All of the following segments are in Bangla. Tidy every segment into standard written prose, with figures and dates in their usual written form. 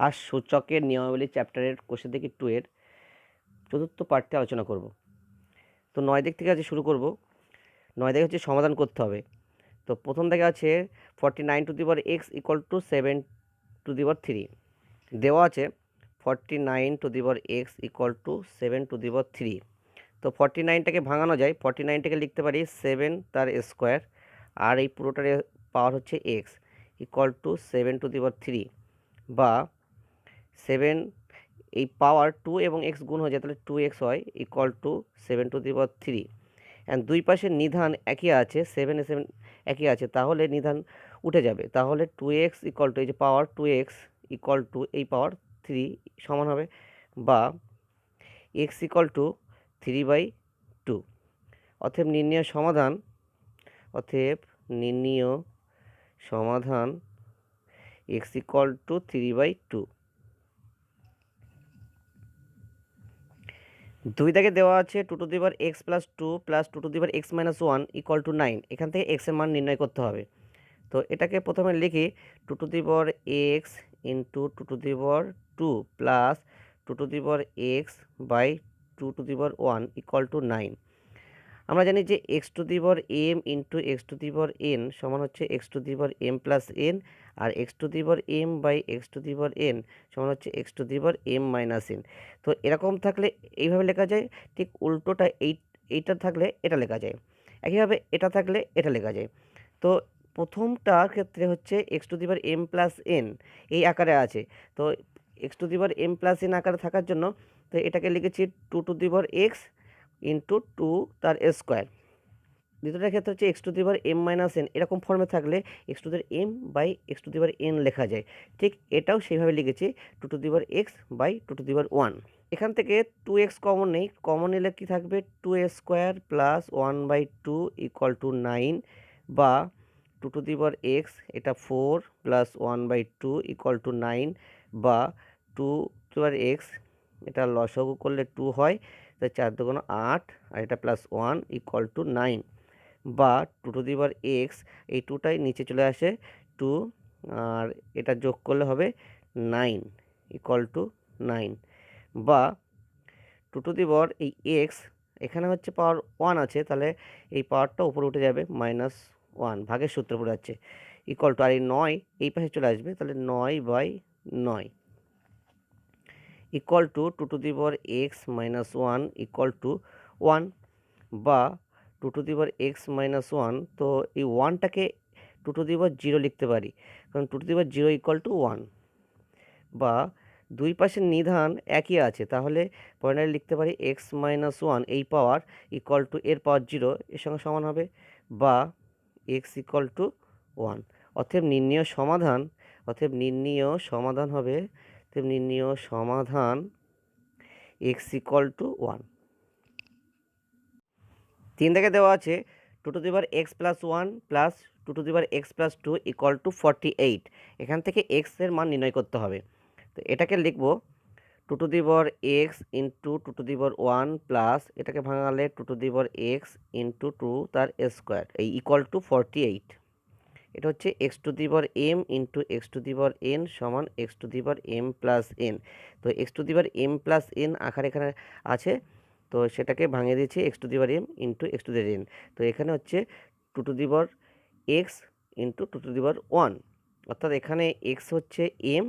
আর সূচকের নিয়মাবলী চ্যাপ্টারের কোশ্চেন থেকে 2 এর চতুর্থ পার্টে আলোচনা করব। তো 9 দিক থেকে আজকে শুরু করব। 9 দিকে হচ্ছে সমাধান করতে হবে। তো প্রথম দিকে আছে 49 to the power x equal to 7 to the power 3 দেওয়া আছে 49 to the power x equal to 7 to the power 3। তো 49টাকে ভাঙানো যায়, 49টাকে লিখতে পারি 7 তার স্কোয়ার আর এই পুরোটার পাওয়ার হচ্ছে x equal to 7 to the power 3 বা 7 এই পাওয়ার 2 এবং এক্স গুণ হয়ে যায়, তাহলে 2x হয় equal to 7 to the power 3। And দুই পাশের নিধান একই আছে, 7 এ 7 একই আছে, তাহলে নিধান উঠে যাবে। তাহলে 2x ইকুয়াল টু এই যে পাওয়ার 2x ইকুয়াল টু এই পাওয়ার 3 সমান হবে, বা x ইকুয়াল টু 3/2। অতএব নির্ণয় সমাধান, অতএব নির্ণয় সমাধান x ইকুয়াল টু 3/2। দুই দাগে দেওয়া আছে 2 to the power x plus 2 plus 2 to the power x minus 1 equal to 9। এখান থেকে এক্স এর মান নির্ণয় করতে হবে। তো এটাকে প্রথমে লিখি 2 to the power x into 2 to the power 2 plus 2 to the power x by 2 to the power 1 equal to 9। আমরা জানি যে x to the power m into x to the power n সমান হচ্ছে x to the power m plus n, আর x to the power m by x to the power n সমান হচ্ছে x to the power m minus n. তো এরকম থাকলে এইভাবে লেখা যায়, ঠিক উল্টোটা এইটা থাকলে এটা লেখা যায়, একইভাবে এটা থাকলে এটা লেখা যায়। তো প্রথমটার ক্ষেত্রে হচ্ছে x to the power m plus n এই আকারে আছে। তো x to the power m plus n আকারে থাকার জন্য তো এটাকে লিখেছি 2 to the power x into 2 তার স্কোয়ার। দ্বিতীয়টার ক্ষেত্রে হচ্ছে x to the power m minus n, এরকম ফর্মে থাকলে x to the power m by x to the power n লেখা যায়। ঠিক এটাও সেইভাবে লিখেছি 2 to the power x by 2 to the power 1। এখান থেকে 2x কমন নেই, কমন নিলে কি থাকবে 2a square plus 1/2 equal to 9, বা 2 টু দি পাওয়ার এক্স এটা 4 প্লাস 1/2 ইকুয়াল টু 9, বা 2 টু পাওয়ার এক্স এটা লসাগু করলে 2 হয়, তাই 4 দুগুণ 8 আর এটা প্লাস 1 ইকুয়াল টু 9, বা 2 টু দি পাওয়ার এক্স এই 2টাই নিচে চলে আসে 2 আর এটা যোগ করলে হবে 9 ইকুয়াল টু 9, বা 2 টু দি পাওয়ার এই এক্স এখানে হচ্ছে পাওয়ার 1 আছে, তাহলে এই পাওয়ারটা উপরে উঠে যাবে -1 ভাগের সূত্র পড়ে যাচ্ছে ইকুয়াল টু, আর এই 9 এই পাশে চলে আসবে, তাহলে 9/9 equal to 2 to the power x minus 1 equal two 1, বা 2 to the power x minus 1, তো এই 1টাকে 2 টু দি পাওয়ার 0 লিখতে পারি, কারণ 2 to the power 0 equal to 1, বা দুই পাশের নিধান একই আছে, তাহলে পয়েন্টে লিখতে পারি এক্স মাইনাস 1 এই পাওয়ার ইকুয়াল টু এর পাওয়ার 0 এর সঙ্গে সমান হবে, বা এক্স ইকুয়াল টু 1। অতএব নির্ণয় সমাধান, অতএব নির্ণয় সমাধান হবে, অতএব নির্ণয় সমাধান এক্স ইকুয়াল টু 1। 3 থেকে দেওয়া আছে 2 to the power x plus 1 plus 2 to the power x plus 2 equal to 48। এখান থেকে এক্স এর মান নির্ণয় করতে হবে। তো এটাকে লিখব 2 to the power x into 2 to the power 1 plus এটাকে ভাঙালে 2 to the power x into 2 তার স্কোয়ার এই ইকুয়াল টু 48। এটা হচ্ছে x to the power m into x to the power n সমান x to the power m plus n. তো x to the power m plus n আকার এখানে আছে, তো সেটাকে ভাঙিয়ে দিয়েছি x to the power m into x to the power n. তো এখানে হচ্ছে 2 to the power x into 2 to the power 1, অর্থাৎ এখানে এক্স হচ্ছে এম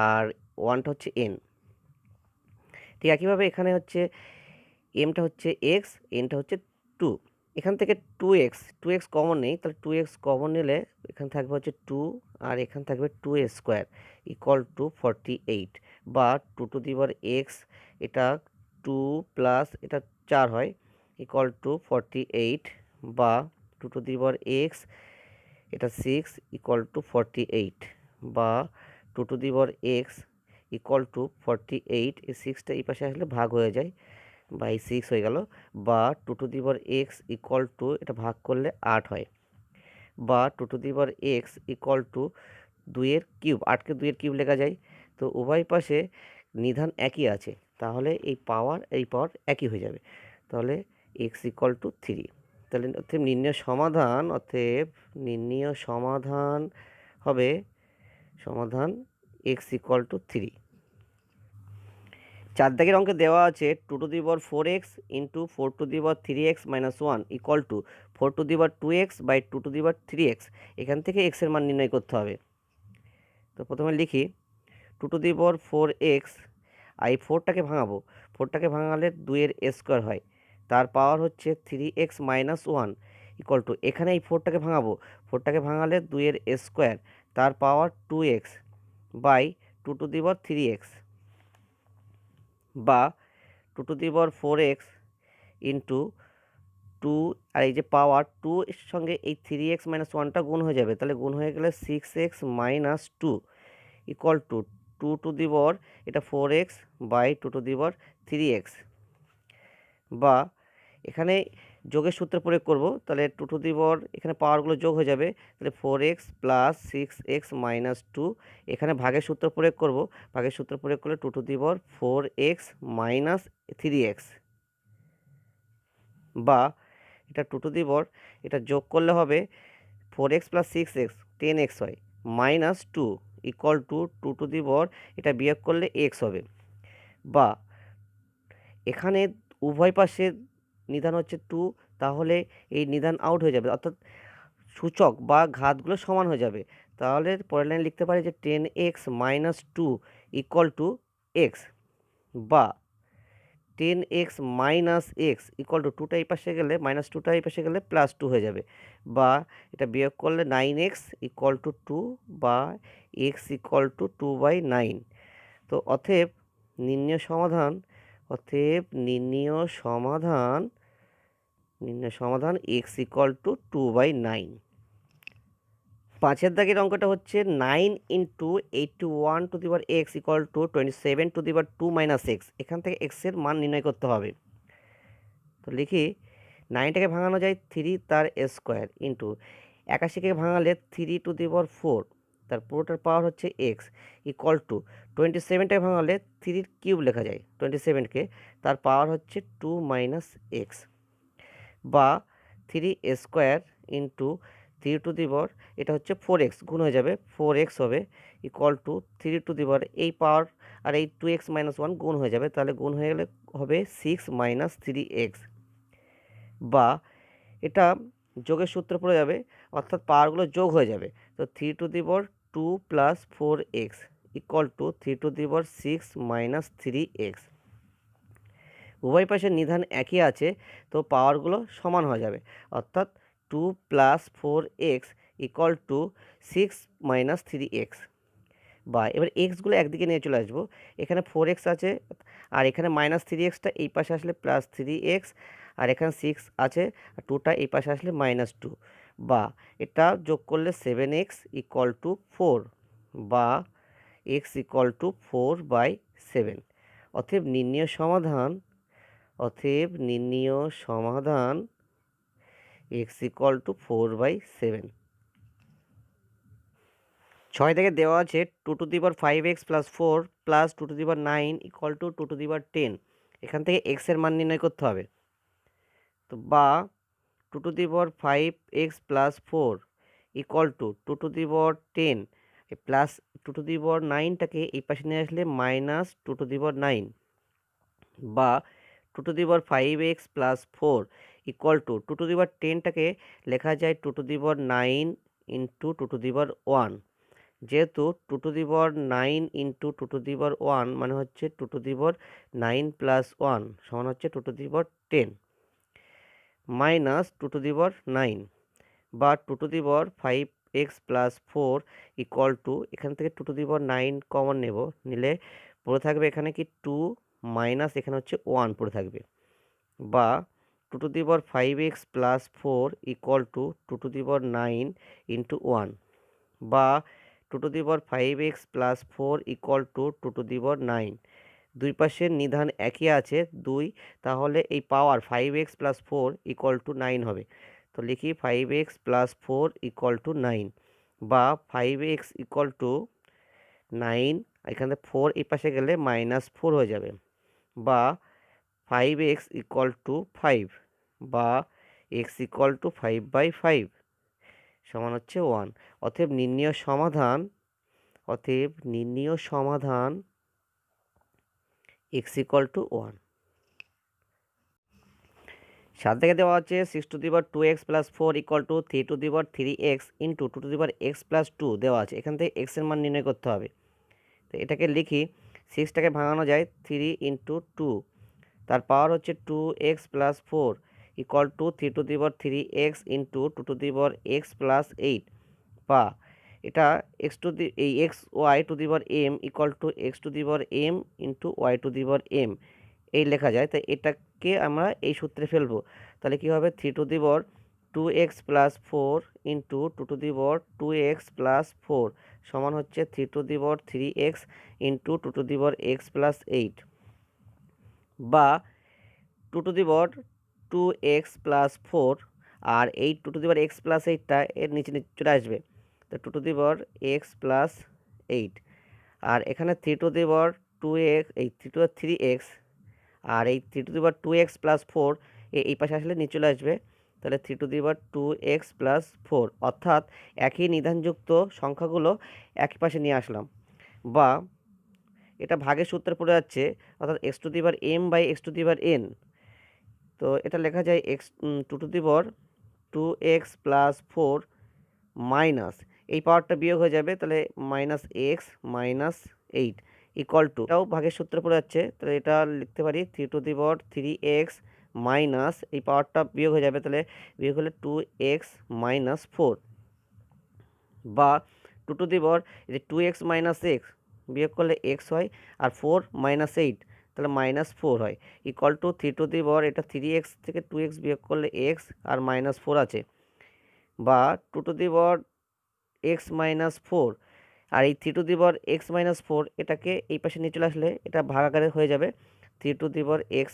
আর 1টা হচ্ছে এন। ঠিক একইভাবে এখানে হচ্ছে এমটা হচ্ছে এক্স, এনটা হচ্ছে 2। এখান থেকে 2x কমন নেই, তাহলে 2x কমন নিলে এখানে থাকবে হচ্ছে 2 আর এখানে থাকবে 2a স্কোয়ার ইকুয়াল টু 48, বা 2 টু দি পাওয়ার এক্স এটা 2 প্লাস এটা 4 হয় ইকুয়াল টু 48, বা 2 টু দি পাওয়ার এক্স এটা 6 ইকুয়াল টু 48, বা 2 to the power x equal to 48, এই 6টা এই পাশে আসলে ভাগ হয়ে যায় বাই 6 হয়ে গেল, বা 2 to the power x equal two এটা ভাগ করলে 8 হয়, বা 2 to the power x equal two 2 এর কিউব, 8কে 2 এর কিউব লেখা যায়। তো উভয় পাশে নিধান একই আছে, তাহলে এই পাওয়ার একই হয়ে যাবে, তাহলে এক্স ইকুয়াল টু 3। তাহলে অতএব নির্ণয় সমাধান, অতএব নির্ণয় সমাধান হবে সমাধান এক্স ইকুয়াল টু 3। 4 দাগের অঙ্কে দেওয়া আছে 2^4x into 4^3x minus 1 equal to 4^2x by 2^3x। এখান থেকে x এর মান নির্ণয় করতে হবে। তো প্রথমে লিখি 2^4x, আর এই 4টাকে ভাঙাবো, 4টাকে ভাঙালে 2 এর স্কোয়ার হয়, তার পাওয়ার হচ্ছে 3x মাইনাস 1 ইকুয়াল টু, এখানে এই 4টাকে ভাঙাবো, 4টাকে ভাঙালে 2 এর স্কোয়ার, তার পাওয়ার 2x বাই 2^3x, বা 2^4x ইন্টু 2, আর এই যে পাওয়ার 2 এর সঙ্গে এই 3x মাইনাস 1টা গুণ হয়ে যাবে, তাহলে গুণ হয়ে গেলে 6x মাইনাস 2 ইকুয়াল টু 2^, এটা 4x বাই 2^3x, বা এখানে যোগের সূত্র প্রয়োগ করব, তাহলে 2^, এখানে পাওয়ারগুলো যোগ হয়ে যাবে, তাহলে 4x প্লাস 6x মাইনাস 2, এখানে ভাগের সূত্র প্রয়োগ করব, ভাগের সূত্র প্রয়োগ করলে 2^4x মাইনাস 3x, বা এটা 2^, এটা যোগ করলে হবে 4x প্লাস 6x 10x হয়, মাইনাস 2 ইকুয়াল টু 2^, এটা বিয়োগ করলে x হবে, বা এখানে উভয় পাশে নিধান হচ্ছে 2, তাহলে এই নিধান আউট হয়ে যাবে, অর্থাৎ সূচক বা ঘাতগুলো সমান হয়ে যাবে। তাহলে পরের লাইন লিখতে পারি যে 10x minus 2 equal to x, বা 10x minus x equal two 2টা এই পাশে গেলে মাইনাস 2টা এই পাশে গেলে প্লাস 2 হয়ে যাবে, বা এটা বিয়োগ করলে 9x ইকুয়াল টু 2, বা x ইকুয়াল টু 2/9। তো অতএব নির্ণয় সমাধান, x ইকুয়াল টু 2/9। 5 দাগের অঙ্কটা হচ্ছে 9 into 81^x equal to 27^2 minus x. এখান থেকে x এর মান নির্ণয় করতে হবে। তো লিখি 9টাকে ভাঙানো যায় 3 তার স্কোয়ার ইন্টু 81কে ভাঙালে 3^4, তার পুরোটার পাওয়ার হচ্ছে x ইকুয়াল টু 27টাকে ভাঙালে 3 কিউব লেখা যায় 27কে, তার পাওয়ার হচ্ছে 2 মাইনাস এক্স, বা 3 স্কোয়ার ইন্টু 3^, এটা হচ্ছে 4x, গুণ হয়ে যাবে 4x হবে ইকুয়াল টু 3^, এই পাওয়ার আর এই 2x মাইনাস 1 গুণ হয়ে যাবে, তাহলে গুণ হয়ে গেলে হবে 6 মাইনাস 3x, বা এটা যোগের সূত্র পড়ে যাবে, অর্থাৎ পাওয়ারগুলো যোগ হয়ে যাবে। তো 3^2 plus 4x equal to 3^6 minus 3x। উভয় পাশের নিধান একই আছে, তো পাওয়ারগুলো সমান হয়ে যাবে, অর্থাৎ 2 plus 4x equal to 6 minus 3x, বা এবার এক্সগুলো একদিকে নিয়ে চলে আসবো, এখানে 4x আছে, আর এখানে মাইনাস 3xটা এই পাশে আসলে প্লাস 3x, আর এখানে 6 আছে, আর 2টা এই পাশে আসলে মাইনাস 2, বা এটা যোগ করলে 7x ইকুয়াল টু 4, বা x ইকুয়াল টু 4/7। অতএব নির্ণয় সমাধান x ইকুয়াল টু 4/7। 6 থেকে দেওয়া আছে 2^5x plus 4 plus 2^9 equal to 2^10। এখান থেকে x এর মান নির্ণয় করতে হবে। তো বা 2^5x plus 4 equal to 2^10 plus 2^9টাকে এই পাশে নিয়ে আসলে মাইনাস 2^9, বা 2^5x প্লাস 4 ইকুয়াল টু 2^10টাকে লেখা যায় 2^9 ইন্টু 2^1, যেহেতু 2^9 ইন্টু 2^1 মানে হচ্ছে 2^9 প্লাস 1 সমান হচ্ছে 2^10 মাইনাস 2^9, বা 2^5x প্লাস 4 ইকুয়াল টু, এখান থেকে 2^9 কমন নিলে পড়ে থাকবে এখানে কি 2 মাইনাস এখানে হচ্ছে 1 পড়ে থাকবে, বা 2^5x plus 4 equal two 2^9 into 1, বা 2^5x প্লাস 4 ইকুয়াল টু 2^9। দুই পাশের নিধান একই আছে 2, তাহলে এই পাওয়ার 5x প্লাস 4 ইকুয়াল টু 9 হবে। তো লিখি 5x প্লাস 4 ইকুয়াল টু 9, বা 5x ইকুয়াল টু 9, এখানে 4 এই পাশে গেলে মাইনাস 4 হয়ে যাবে, বা 5x ইকুয়াল টু 5, বা x ইকুয়াল টু 5/5 সমান হচ্ছে 1। অতএব নির্ণয় সমাধান অতএব নির্ণীয় সমাধান x ইকুয়াল টু 1। 7 থেকে দেওয়া আছে 6^2x + 4 equal two 3^3x into 2^x + 2 দেওয়া আছে। এখান থেকে x এর মান নির্ণয় করতে হবে। তো এটাকে লিখি, 6টাকে ভাঙানো যায় 3 × 2, তার পাওয়ার হচ্ছে 2x + 4 equal two 3^3x into 2^x + 8, বা এটা এই y^m equal to x^m into y^m এই লেখা যায়। তাই এটাকে আমরা এই সূত্রে ফেলবো। তাহলে কী হবে, 3^2x + 4 ইন্টু 2^2x + 4 সমান হচ্ছে 3^3x ইন্টু 2^x + 8, বা 2^2x + 4 আর এই 2^x + 8টা এর নিচে চলে আসবে। তো 2^x + 8, আর এখানে 3^2x এই 3^3x আর এই 3^2x + 4 এই পাশে আসলে নিচে চলে আসবে। তাহলে 3^2x + 4, অর্থাৎ একই নিধানযুক্ত সংখ্যাগুলো একই পাশে নিয়ে আসলাম। বা এটা ভাগের সূত্রে পড়ে যাচ্ছে, অর্থাৎ x^m/x^n। তো এটা লেখা যায় x^2x + 4 মাইনাস এই পাওয়ারটা বিয়োগ হয়ে যাবে, তাহলে -x - 8 ইকুয়াল টু, এটাও ভাগের সূত্রে পড়ে যাচ্ছে, তাহলে এটা লিখতে পারি 3^3x মাইনাস এই পাওয়ারটা বিয়োগ হয়ে যাবে, তাহলে বিয়োগ হলে 2x - 4, বা 2x - x বিয়োগ করলে x হয়, আর 4 - 8 তাহলে -4 হয়, ইকুয়াল টু এটা 3x থেকে 2x বিয়োগ করলে x আর -4 আছে, বা 2x - 4 আর এই 3x - 4 এটাকে এই পাশে নিয়ে চলে আসলে এটা ভাগাকারে হয়ে যাবে 3x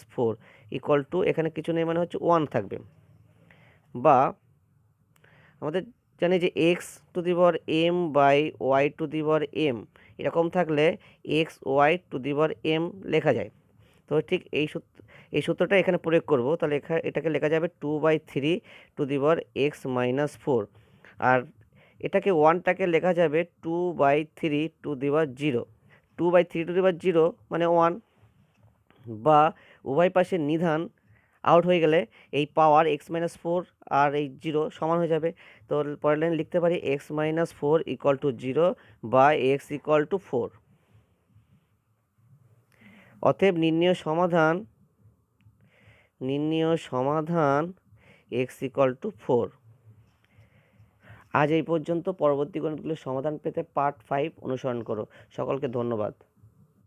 - 4 ইকুয়াল টু, এখানে কিছু নেই মানে হচ্ছে 1 থাকবে। বা আমাদের জানি যে x^m/y^m এরকম থাকলে x(y)m লেখা যায়। তো ঠিক এই সূত্রটা এখানে প্রয়োগ করব। তাহলে এটাকে লেখা যাবে 2/3x - 4, আর এটাকে 1টাকে লেখা যাবে 2/3 2/3 মানে 1, বা উভয় পাশে নিধান আউট হয়ে গেলে এই পাওয়ার x - 4 আর এই 0 সমান হয়ে যাবে। তো পরের লাইন লিখতে পারি x - 4 ইকুয়াল টু 0 বা x ইকুয়াল টু 4। অতএব নির্ণীয় সমাধান x ইকুয়াল টু 4। আজ এই পর্যন্ত। পরবর্তী গণিতগুলোর সমাধান পেতে পার্ট 5 অনুসরণ করো। সকলকে ধন্যবাদ।